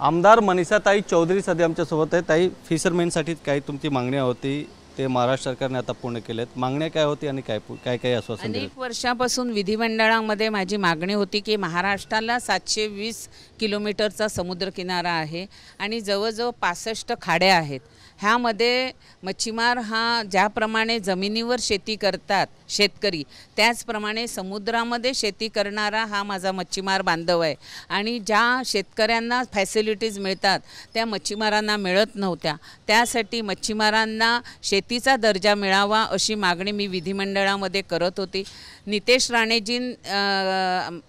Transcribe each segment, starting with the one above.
आमदार मनीषाताई चौधरी सध्या आमच्यासोबत आहे। ताई, फिशरमॅनसाठी काही तुमची मागणी होती ते महाराष्ट्र सरकारने आता पूर्ण केलेत। मागण्या काय होती आणि काय काय काय आश्वासन दिले? अनेक वर्षापासून विधिमंडळामध्ये माझी मागणी होती की महाराष्ट्राला 720 किलोमीटरचा समुद्रकिनारा आहे आणि जवळजवळ 65 खाड्या आहेत। ह्यामध्ये मच्छीमार हा ज्याप्रमाणे जमिनीवर शेती करतात शेतकरी, त्याचप्रमाणे समुद्रामध्ये शेती करणारा हा माझा मच्छीमार बांधव आहे आणि ज्या शेतकऱ्यांना फॅसिलिटीज मिळतात त्या मच्छीमारांना मिळत नव्हत्या। त्यासाठी मच्छीमारांना शेतीचा दर्जा मिळावा अशी मागणी मी विधिमंडळामध्ये करत होती। नितेश राणेजी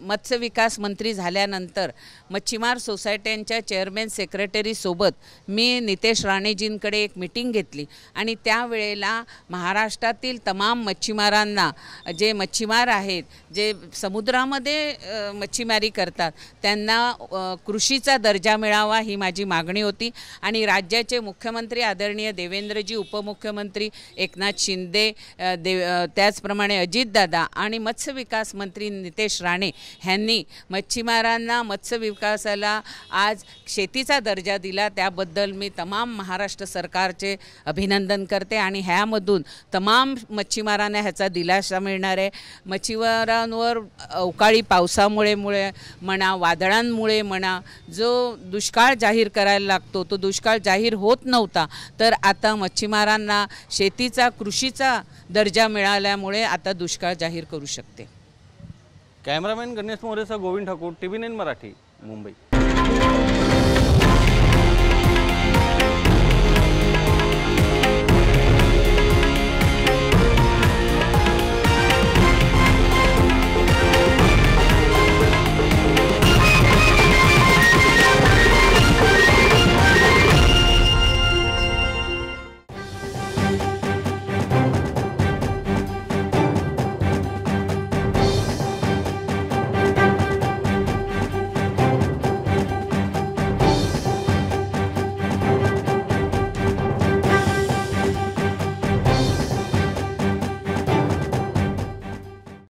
मत्स्य विकास मंत्री झाल्यानंतर मच्छीमार सोसायट्यांच्या चेअरमॅन सेक्रेटरी सोबत मी नितेश राणेजींकडे एक मीटिंग घेतली आणि त्यावेळेला महाराष्ट्रातील तमाम मच्छीमारांना, जे मच्छीमार आहेत जे समुद्रामध्ये मच्छीमारी करतात, त्यांना कृषीचा दर्जा मिळावा ही माझी मागणी होती। आणि राज्याचे मुख्यमंत्री आदरणीय देवेंद्रजी, उपमुख्यमंत्री एकनाथ शिंदे, त्याचप्रमाणे अजितदादा आणि मत्स्य विकास मंत्री नितेश राणे ह्यांनी मच्छीमारांना मत्स्य विकासाला आज शेतीचा दर्जा दिला, त्याबद्दल मी तमाम महाराष्ट्र सरकारचे अभिनंदन करते। आणि ह्यामधून तमाम मच्छीमारांना ह्याचा दिलासा मिळणार आहे। मच्छीमारांवर अवकाळी पावसामुळे म्हणा, वादळांमुळे म्हणा, जो दुष्काळ जाहीर करायला लागतो तो दुष्काळ जाहीर होत नव्हता, तर आता मच्छीमारांना शेतीचा, कृषीचा दर्जा मिळाल्यामुळे आता दुष्काळ जाहीर करू शकते। कॅमेरामॅन गणेश मोरेसह गोविंद ठाकूर, TV9 मराठी, मुंबई।